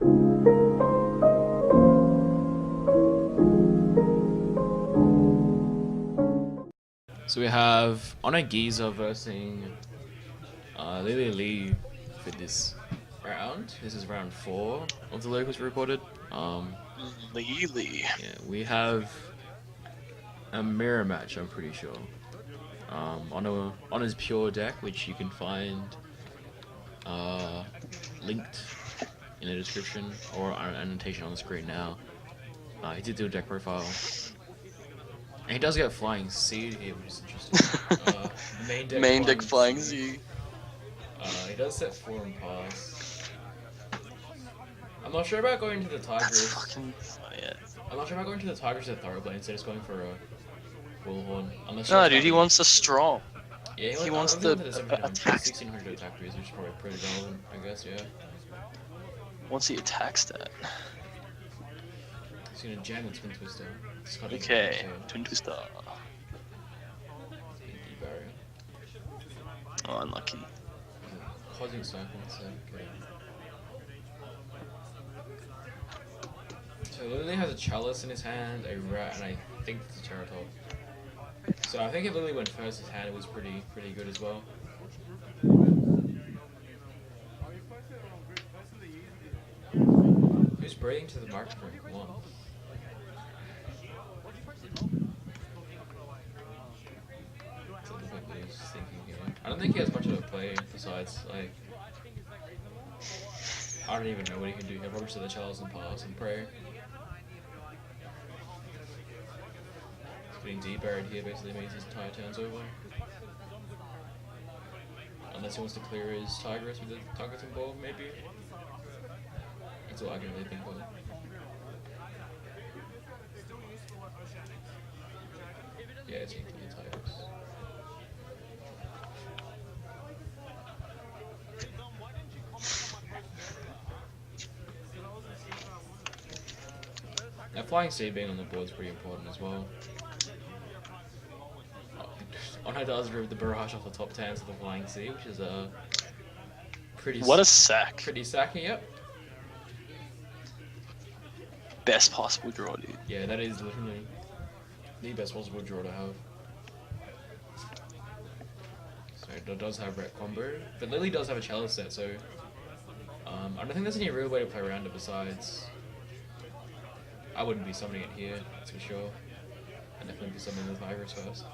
So we have Honor Giza versus Lily Lee for this round. This is round 4 of the locals reported. Lee. Yeah, we have a mirror match, I'm pretty sure. On his pure deck, which you can find linked in the description or an annotation on the screen now. He did do a deck profile. And he does get Flying Seed here, which is interesting. Main deck Flying Z. He does set 4 and pass. I'm not sure about going to the Tigers. That's fucking funny. I'm not sure about going to the Tigers or Thoroughblade instead of just going for a Bullhorn. No, dude, he wants a strong. Yeah, he wants the attack. attack. 1600 attack raise, which is probably pretty relevant, I guess. Yeah. What's the attack stat? He's gonna jam the Twin Twister. Okay, Twin Twister. Oh, unlucky. Cosmic Cycle, so okay. So Lily has a Chalice in his hand, a Rat, and I think it's a Terratop. So I think if Lily went first, his hand was pretty good as well. Who's breathing to the microphone? Come on. I don't think he has much of a play besides, like, I don't even know what he can do. He'll probably set the Chalice and pass and pray. He's getting D-buried here basically means his entire turn's over. Unless he wants to clear his Tigress with the targeting ball, maybe. That's all I can really think of. Yeah, it's going to be Tigress. Now, Flying Seed being on the board is pretty important as well. Ono does remove the Barrage off the top 10 of the Flying Seed, which is a pretty... What a sack. Pretty sacky, yep. Best possible draw, dude. Yeah, that is literally the best possible draw to have. So it does have Ret combo, but Lily does have a Chalice set, so I don't think there's any real way to play around it besides... I wouldn't be summoning it here, that's for sure. I'd definitely be summoning the Tigers first.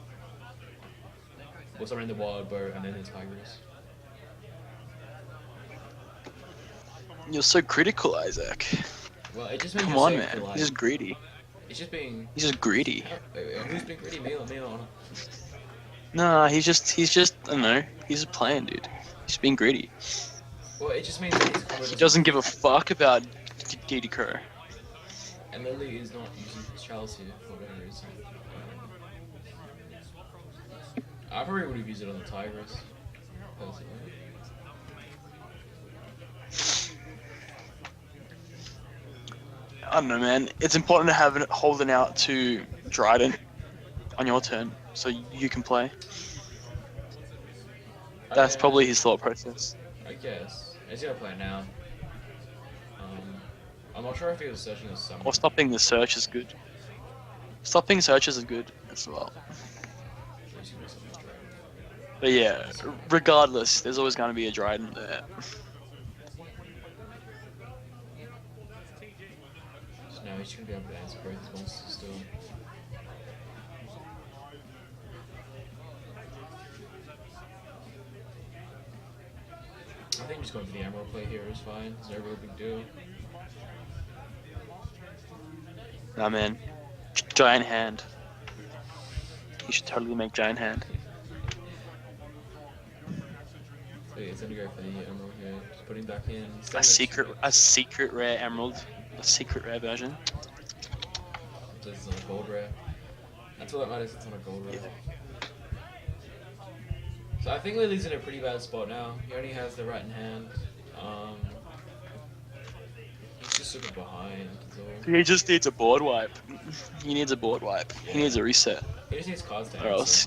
Or summoning the Wild Bow and then the Tigers. You're so critical, Isaac. Well, it just means Come on, man. He's just greedy. It's just being... He's just greedy. Who's being greedy? Me or Honor? Nah, he's just, I don't know. He's just playing, dude. He's being greedy. Well, it just means that his combo He doesn't give a fuck about DD Crow. And Lily is not using his Chalice here for whatever reason. I probably would have used it on the Tigress, personally. I don't know, man. It's important to have it holding out to Dryden on your turn, so you can play. That's probably his thought process. I guess. He's gonna play it now. I'm not sure if he was searching his summon. Or stopping the search is good. Stopping searches is good as well. But yeah, regardless, there's always going to be a Dryden there. So now he's going to be able to answer both his monsters still. I think just going for the Emerald play here is fine. It's no real big deal. Nah, man. Giant hand. You should totally make giant hand. So yeah, it's gonna go for the Emerald here. Just putting back in. A secret rare emerald. A secret rare version. This is on a gold rare. That's all that matters, it's on a gold rare. Yeah. So I think Lily's in a pretty bad spot now. He only has the Rat in hand. He's just super behind. He just needs a board wipe. He needs a board wipe. Yeah. He needs a reset. He just needs cards down. Or else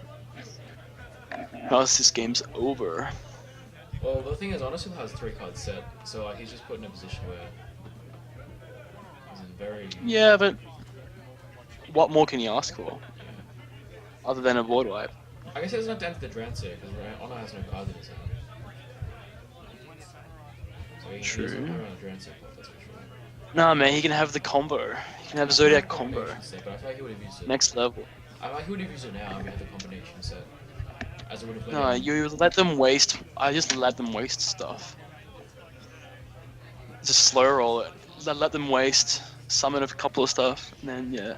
this game's over. Well, the thing is, Honor still has 3 cards set, so he's just put in a position where This is very. Yeah, but what more can you ask for Yeah. other than a board wipe? I guess he doesn't have to enter the Drancer because Honor has no cards in his hand. So he doesn't True. have a Drancer pot, that's for sure. Nah, man, he can have the combo. He can have I feel Zodiac like combo. combination set, but I feel like he would have used it. Next level. I feel like he would have used it now if he had the combination set. As it would have let No, him. you let them waste. I just let them waste stuff. Just slow roll it. Let them waste. Summon a couple of stuff, and then yeah.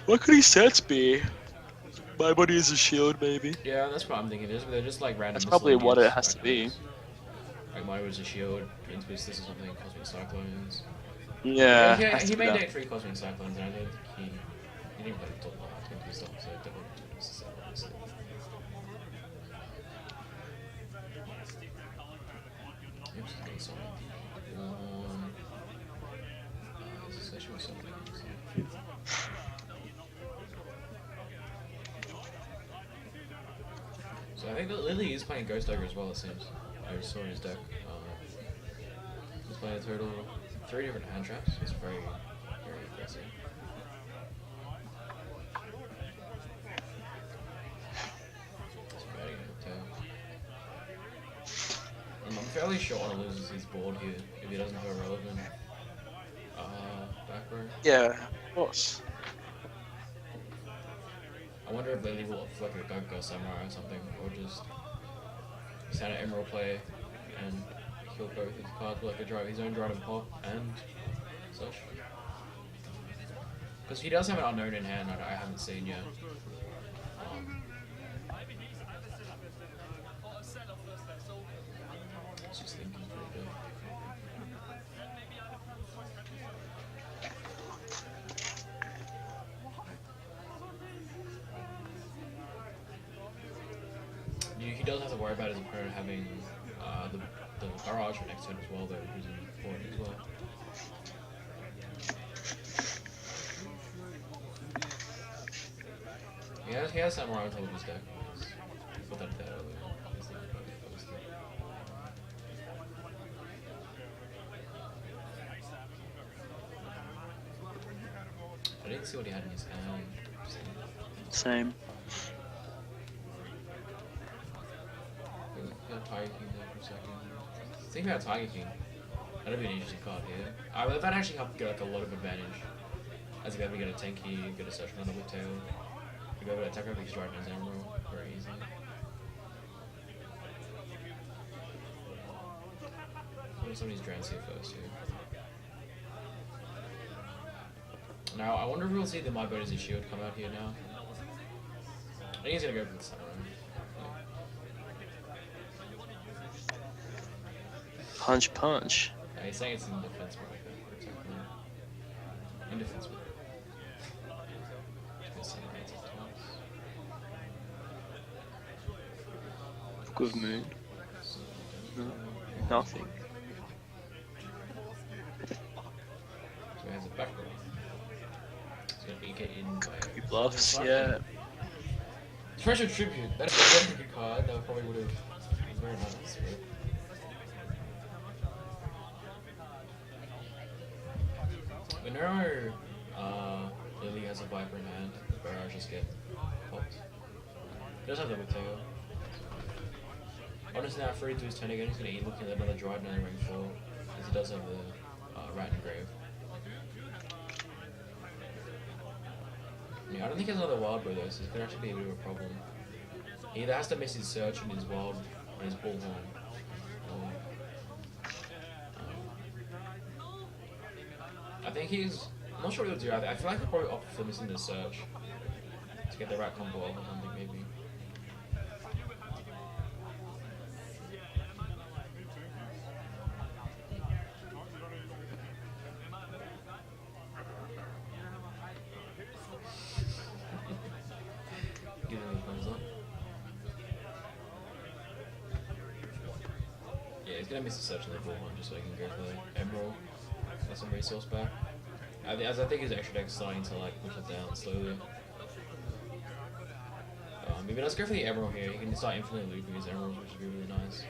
What could his sets be? My body is a shield, maybe. Yeah, that's what I'm thinking. They're just like random. That's probably what it has to be. backgrounds. Like mine was a shield, Intuitus or something, Cosmic Cyclones. Yeah. Yeah, has to he be made that. deck 3 Cosmic Cyclones, and I don't think he didn't play the top one. I think he stopped, so definitely Intuitus is obviously. Oops, it's getting something. This is actually something. So I think that Lily is playing Ghost Ogre as well, it seems. I saw in his deck. He's playing a total 3 different hand traps. It's very, very aggressive. It's batting in the tail. I'm fairly sure Honor loses his board here if he doesn't have a relevant back row. Yeah, of course. I wonder if Lily will flick a Gugga Samurai or something, or just stand an Emerald play and kill both his cards with like a drive, his own drive and pop and such. Because he does have an unknown in hand that I haven't seen yet. Just thinking for a bit. He does have to worry about his opponent having the barrage for next turn as well, though, who's important as well. He has Samurai on top of his deck. Put that there earlier. I didn't see what he had in his hand. Same. Tiger King there for a second. Think about Tiger King. That'd be an interesting card here. That'd actually help get like a lot of advantage. As if ever get a Tenki, get a Search Runner with Tail. You go over to attack over, he's right in his Emerald. Very easy. Put some of these Drans here first here. Now, I wonder if we'll see the My Boat as a Shield come out here now. I think he's gonna go for the Samurai. Punch, punch. He's saying it's in defense mode, I think. In defense mode. Good mood. No, nothing. So he has a back row. He's gonna BK in by He bluffs, yeah. Treasure Tribute. That's a very good card. That probably would have been very nice. But Nero, Lily has a Viper in hand. The Barrage just get popped. He does have the Tail. Honestly, now free to his turn again. He's gonna eat looking at another Dryden and Ring 4. Because he does have the Rat and Grave. Yeah, I don't think he has another Wild Bro though, so this could actually be a bit of a problem. He either has to miss his Search and his Wild and his Bullhorn. Or, I think he's... I'm not sure what he'll do. I feel like he'll probably opt for missing the Search. To get the Rat combo off or something, maybe. Give him a thumbs up. Yeah, he's gonna miss the Search on the Bullhorn just so he can go for the Emerald. Get some resource back. As I think his extra deck's starting to like push it down slowly. If he does go for the Emerald here, he can start infinitely looping his Emeralds, which would be really nice.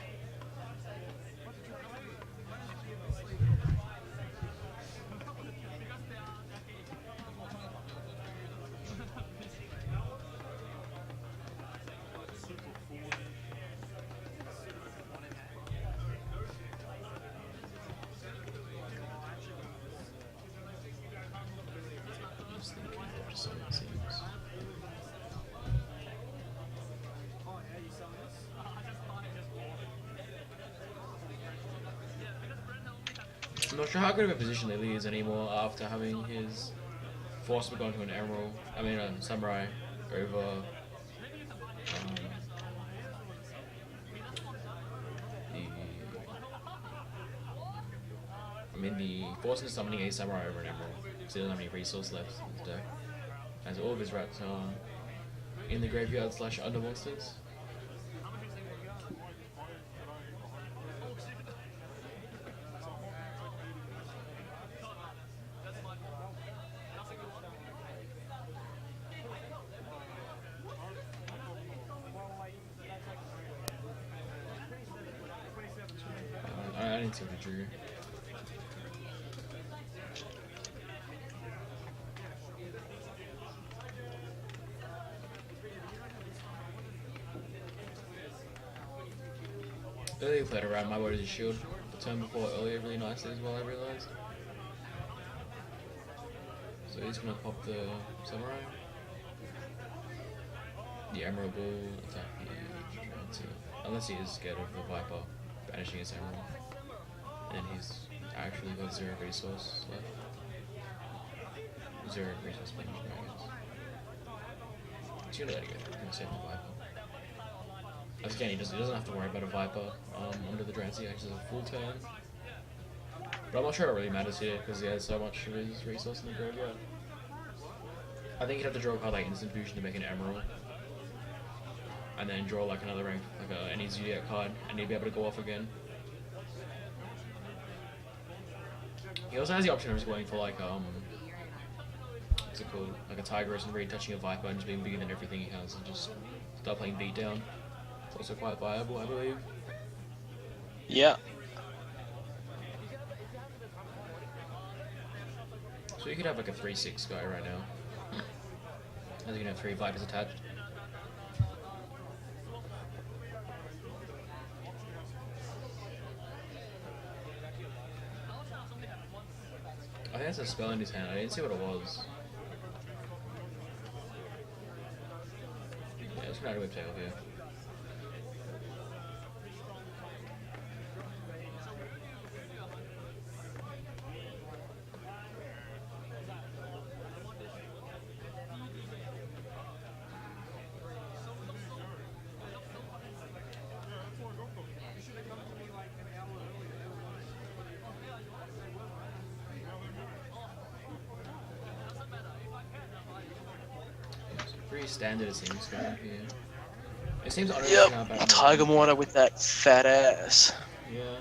I'm not sure how good of a position Lily is anymore after having his Force gone to an Emerald. I mean, a Samurai over. The Force is summoning a Samurai over an Emerald, so he doesn't have any resource left in his deck. As all of his rats are in the graveyard / under monsters. I didn't see what he drew. Earlier played around my body's a shield. The turn before earlier really nicely as well, I realised. So he's gonna pop the Samurai. The Emerald will attack the Trinity. Unless he is scared of the Viper banishing his Emerald. And he's actually got 0 resource left. 0 resource management, I guess. He's gonna let it go. He's gonna save the Viper. As again, he doesn't have to worry about a Viper under the Drancy. He actually has a full turn. But I'm not sure it really matters here because he has so much of his resource in the graveyard. I think he'd have to draw a card like Instant Fusion to make an Emerald. And then draw like another rank, like any Zoodiac card, and he'd be able to go off again. He also has the option of just going for like, what's it called? Like a Tigress and really touching a Viper and just being bigger than everything he has and just start playing Beatdown. It's also quite viable, I believe. Yeah. So you could have like a 3/6 guy right now. As you can have 3 Vipers attached. I think that's a spell in his hand. I didn't see what it was. Yeah, it's gonna whip tail here. Pretty standard it seems going here. It seems Yep, Tiger Mortar with that fat ass. Yeah.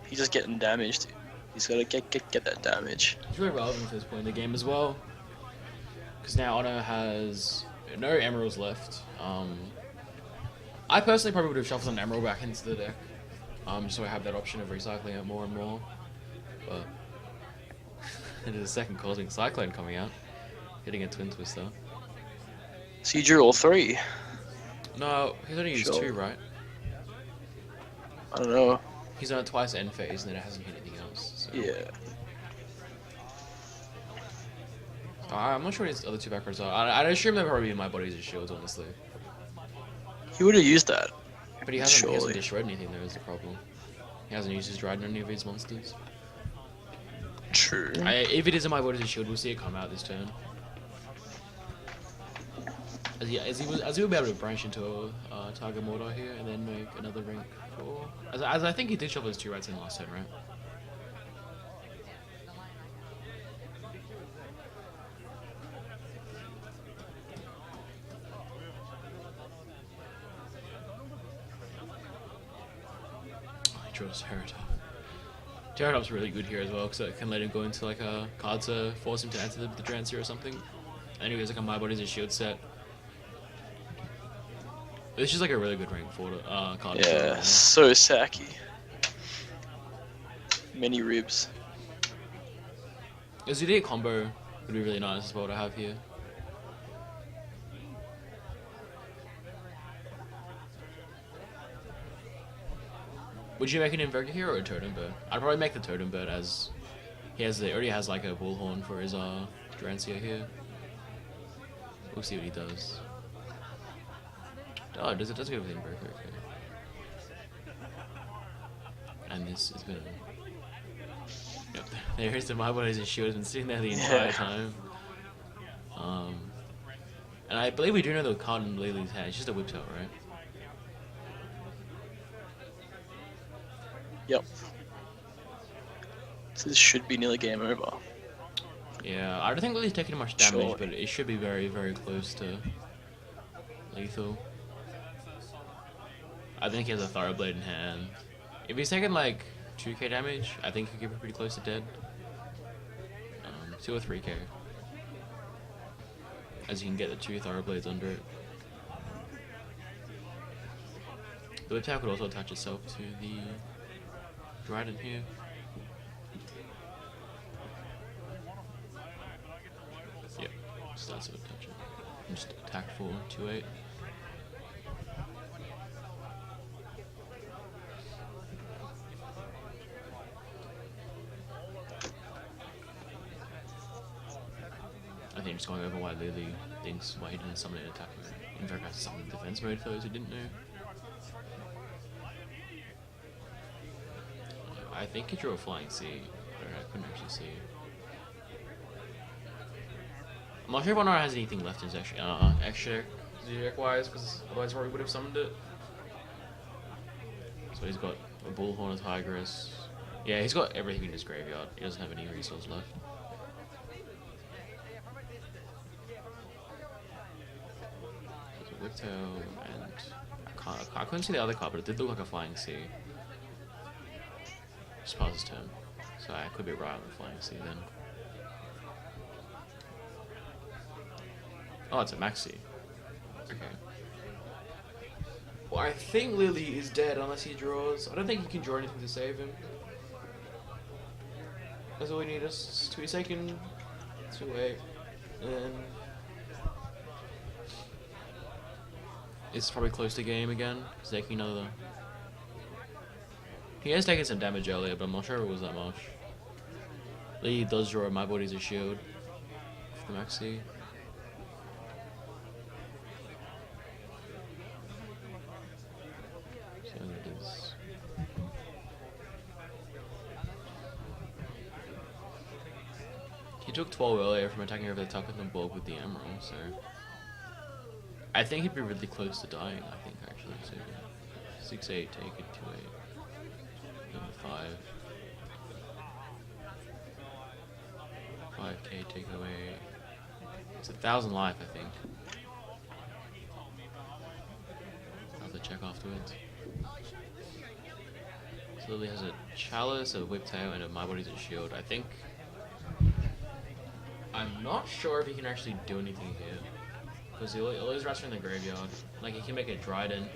He's just getting damaged. He's gotta get that damage. It's really relevant to this point in the game as well. Because now Ono has no emeralds left. I personally probably would have shuffled an emerald back into the deck. So I have that option of recycling it more and more. But there's a second Cosmic Cyclone coming out. Hitting a Twin Twister. So you drew all 3? No, he's only used 2, right? I don't know. He's done it twice end phase and then it hasn't hit anything else. So. Yeah. I'm not sure what his other 2 backwards are. I'd assume they're probably My Bodies as Shields, honestly. He would have used that. But he hasn't destroyed anything, though, is the problem. He hasn't used his Dried on any of his monsters. True. If it is in My Bodies as Shield, we'll see it come out this turn. As he will be able to branch into a Tiger Mortar here and then make another rank 4. As I think he did shuffle his 2 rats in last turn, right? Oh, he draws Terratop. Terratop's really good here as well because it can let him go into like a card to force him to answer the Drancy or something. And he has like a My Body's a Shield set. This is like a really good rank 4 card. Yeah, so sacky. Many ribs. A Zoodiac combo would be really nice as well to have here. Would you make an Invoker here or a Totem Bird? I'd probably make the Totem Bird as he already has like a Bullhorn for his Drancy here. We'll see what he does. Oh, it does go with Invoker, okay. And this is gonna Yep, there is the my bodies and shield has been sitting there the entire time. And I believe we do know the card in Lily's hand. It's just a whip tail, right? Yep. So this should be nearly game over. Yeah, I don't think Lily's taking much damage, Surely. but it should be very, very close to lethal. I think he has a Thoroughblade in hand. If he's taking like 2k damage, I think he could be pretty close to dead. 2 or 3k. As you can get the 2 Thoroughblades under it. The whip tail could also attach itself to the Dryden here. Yep, starts to attach it. And just attack for 2-8. I think just going over why Lily thinks why he didn't summon an attack mode. In fact, I summoned defense mode for those who didn't know. I think he drew a flying C, but I couldn't actually see. I'm not sure if Honor has anything left in his extra Zoodiac wise, because otherwise Rory would have summoned it. So he's got a Bullhorn, a Tigress. Yeah, he's got everything in his graveyard. He doesn't have any resource left. Whiptail, and I couldn't see the other card, but it did look like a flying C. Just pause his turn, so I could be right on the flying C then. Oh, it's a maxi. Okay. Well, I think Lily is dead unless he draws. I don't think he can draw anything to save him. That's all we need is 2 second, 2-8, and it's probably close to game again. He's taking another. He has taken some damage earlier, but I'm not sure if it was that much. Lee does draw my body's a shield for the maxi. So it is. He took 12 earlier from attacking over the top of the bulb with the emerald, so I think he'd be really close to dying, I think, actually. So 6-8, take it, 2-8. Number 5. 5k, take away. It's 1,000 life, I think. I'll have to check afterwards. So Lily has a Chalice, a Whiptail, and a My Body's a Shield. I think. I'm not sure if he can actually do anything here. Because he always rats in the graveyard. Like, he can make a Dryden.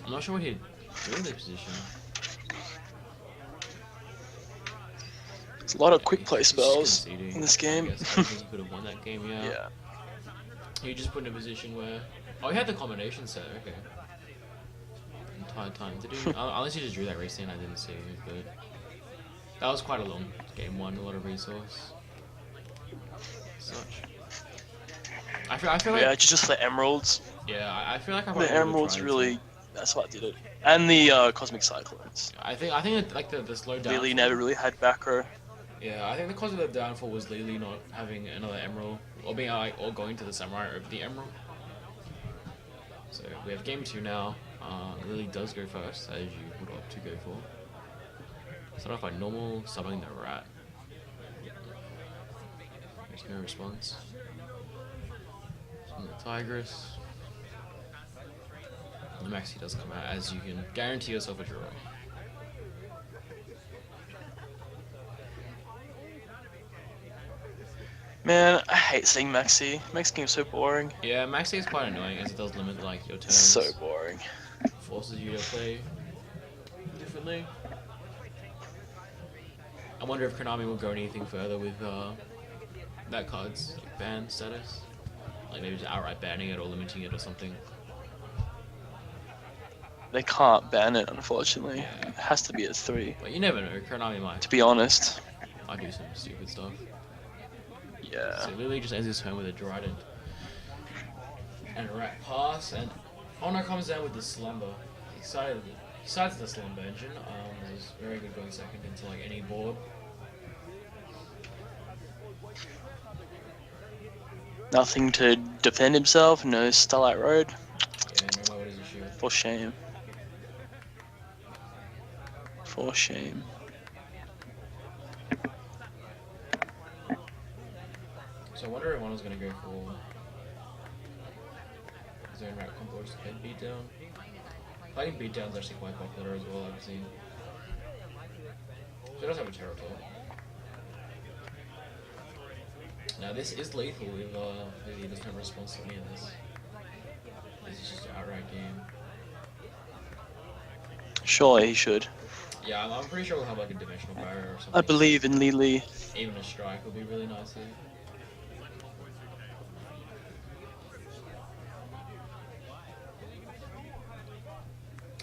I'm not sure what he'd do in this position. It's a lot of quick play spells in this game. I guess he could have won that game, yeah. Yeah. He just put in a position where... Oh, he had the combination set, okay. Entire time. Did he? Unless he just drew that race in, I didn't see it, but... That was quite a long game one, a lot of resource. Such. I feel like... Yeah, just the emeralds. Yeah, I feel like I The emeralds really... That's what did it. And the Cosmic Cyclones. I think that, like the slow down. Lily never really had back row. Yeah, I think the cause of the downfall was Lily not having another emerald, or being or going to the samurai over the emerald. So we have game 2 now. Lily does go first, as you would opt to go for. Start off by normal, summoning the rat. There's no response. Summon the tigress. The maxi does come out, as you can guarantee yourself a draw. Man, I hate seeing Maxi. Makes games so boring. Yeah, maxi is quite annoying, as it does limit like your turns. So boring. Forces you to play differently. I wonder if Konami will go anything further with that card's ban status. Like maybe just outright banning it or limiting it or something. They can't ban it, unfortunately. Yeah. It has to be at 3. But you never know. Konami To be honest. might do some stupid stuff. Yeah. So Lily just ends his turn with a Dryden and a Rat Pass, and Honor comes down with the Slumber. He cites the Slumber engine. It was very good going second into like any board. Nothing to defend himself, no Starlight Road. Yeah, no matter what his issue. For shame. For shame. So I wonder if one was going to go for his own Rat combo or just head beatdown. Fighting beatdown is actually quite popular as well, I've seen. So he does have a Territor. Now this is lethal if he doesn't have a response to any of this. This is just an outright game. Surely he should. Yeah, I'm pretty sure we'll have like a dimensional barrier or something. I believe in Lily. Even a strike would be really nice here.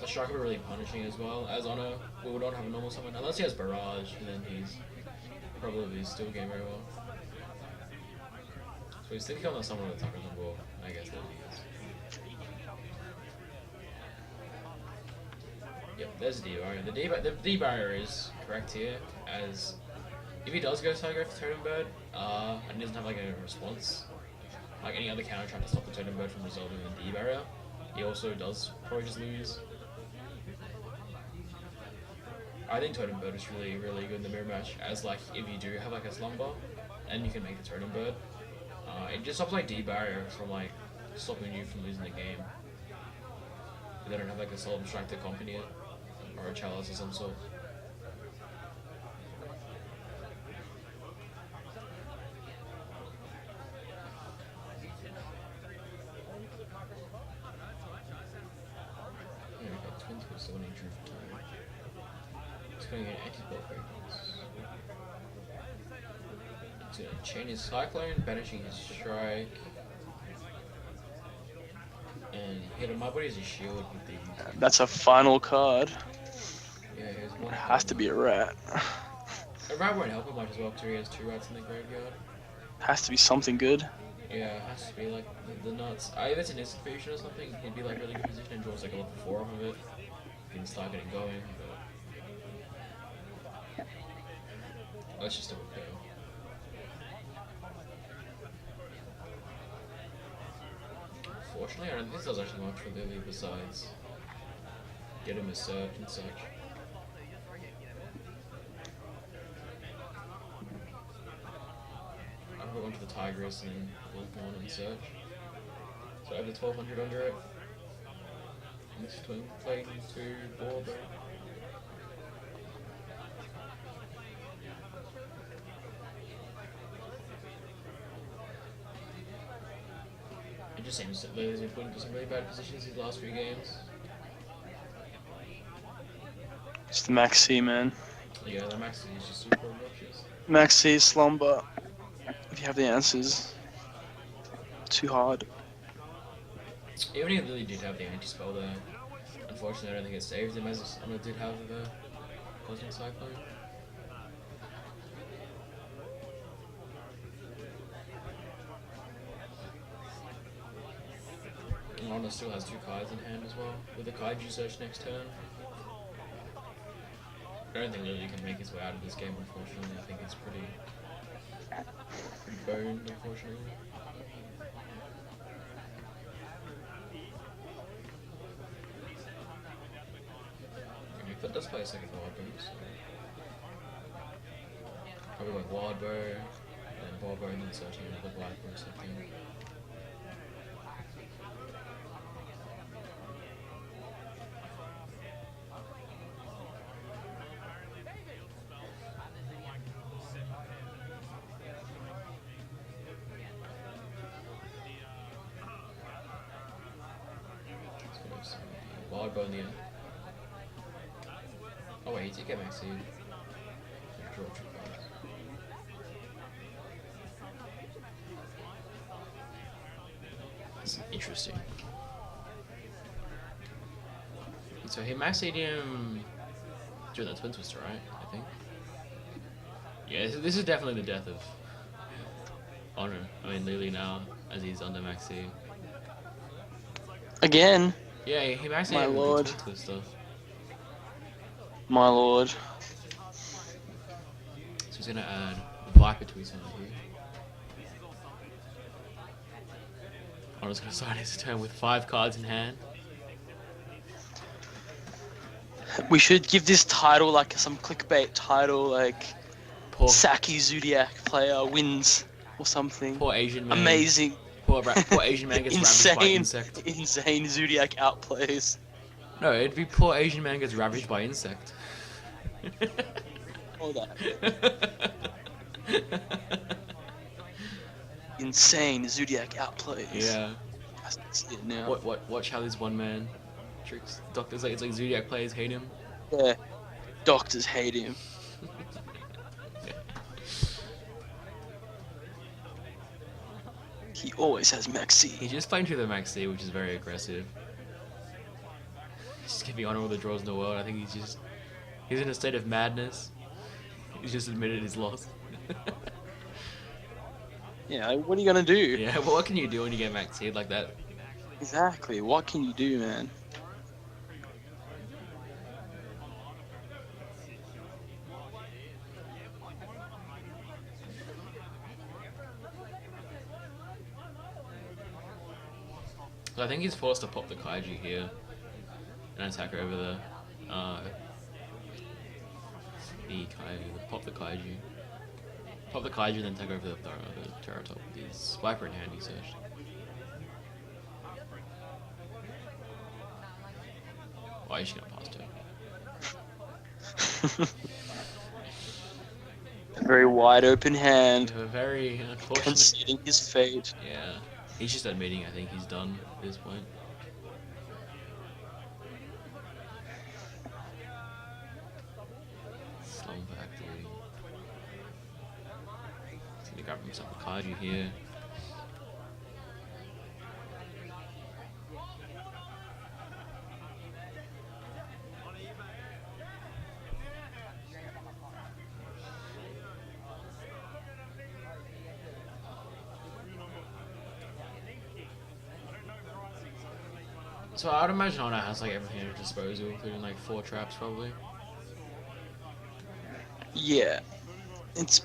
A strike would be really punishing as well. As Honor, we would not have a normal summon. Unless he has Barrage, then he's probably still game very well. So he's thinking on the summon with attackers on board. I guess that he is. Yep, there's the D barrier. The D barrier is correct here, as if he does go Tiger for Totem Bird, and he doesn't have like a response, like any other counter trying to stop the Totem Bird from resolving the D barrier, he also does probably just lose. I think Totem Bird is really, really good in the mirror match, as like if you do have like a Slumber, and you can make the Totem Bird, it just stops like D barrier from like stopping you from losing the game. If they don't have like a Solemn Strike to accompany it, or a Chalice of some sort. Yeah, okay, Twins were still winning Truth time. It's going to get anti-spell fragments. He's going to chain his Cyclone, banishing his Strike. And hit him up with his shield with the... That's a final card. Yeah, here's one. It has to be a rat. A rat won't help him much as well, because he has 2 rats in the graveyard. Has to be something good. Yeah, it has to be like the nuts. If it's an instant fusion or something, he'd be like really good position and draws like a level 4 off of it. He can start getting going, but... Let's just do it go. Fortunately, I don't think this does actually much for Lily besides get him a search and such. I'll go onto the Tigress and Wolfhorn and search. So I have the 1200 under it. And this twin playing to board though. It just seems that Lily's been put into some really bad positions these last few games. It's the Maxi, man. Yeah, the Maxi is just super obnoxious. Maxi, Slumber. If you have the answers. Too hard. Even if Lily did have the anti-spell there, unfortunately I don't think it saved him as Honor did have the Cosmic Cyclone. And Honor still has 2 cards in hand as well, with the Kaiju search next turn. I don't think Lily can make his way out of this game, unfortunately. I think it's pretty boned, unfortunately. But does play a second wild bow, so probably like wild bow, and wild bow, and then searching another black or something. Wild bow in the end. Oh wait, he did get Maxi. Draw 2 cards. It's interesting. So he maxed him during the Twin Twister, right? I think. Yeah, this is definitely the death of Honor. I mean, Lily now, as he's under Maxi. Again, Yeah, he maxed my him with the lord. Twin Twister. My lord. So he's gonna add Viper to his hand here. Honor's gonna start his turn with 5 cards in hand. We should give this title like some clickbait title, like Poor, Saki Zoodiac player wins or something. poor Asian man. Amazing. Poor Asian man gets ravaged by insect. Insane Zoodiac outplays. No, it'd be poor Asian man gets ravaged by insect. All that. Insane Zoodiac outplays. Yeah. I see it now. Watch how this one man tricks doctors. It's like Zoodiac players hate him. Yeah. Doctors hate him. He always has Maxi. He's just playing through the Maxi, which is very aggressive. He's just giving Honor all the draws in the world. I think he's in a state of madness. He's just admitted his loss. Yeah, what are you gonna do? Yeah, but what can you do when you get Maxi like that? Exactly. What can you do, man? So I think he's forced to pop the Kaiju here and attack over the Kaiju. Pop the Kaiju. Pop the Kaiju, then take over the Terratop with his Viper in hand, he searched. Why is she gonna pass turn? A very wide open hand. A very unfortunate. Conceding his fate. Yeah. He's just admitting I think he's done at this point. Slum Factory. He's gonna grab himself a Kaiju here. So I would imagine Honor has like everything at his disposal, including like 4 traps probably. Yeah. It's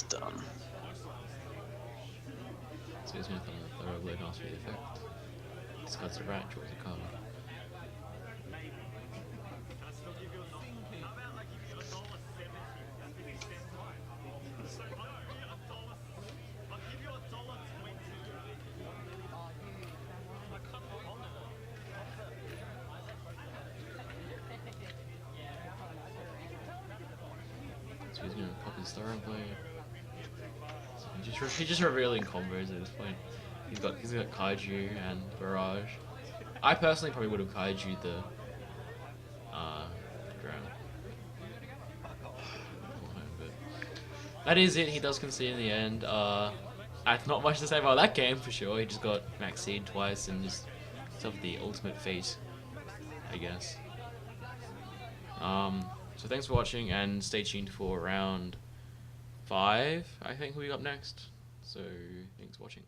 done. So he's gonna come with the Thoroughblade after the effect. Discards the rat, draws a card. So he's gonna pop his Thoroughblade. So he's just revealing combos at this point. He's got Kaiju and Barrage. I personally probably would have Kaiju the ground. But that is it. He does concede in the end. Not much to say about that game for sure. He just got Maxine twice and just suffered the ultimate fate, I guess. So thanks for watching and stay tuned for round 5. I think we got next. So thanks for watching.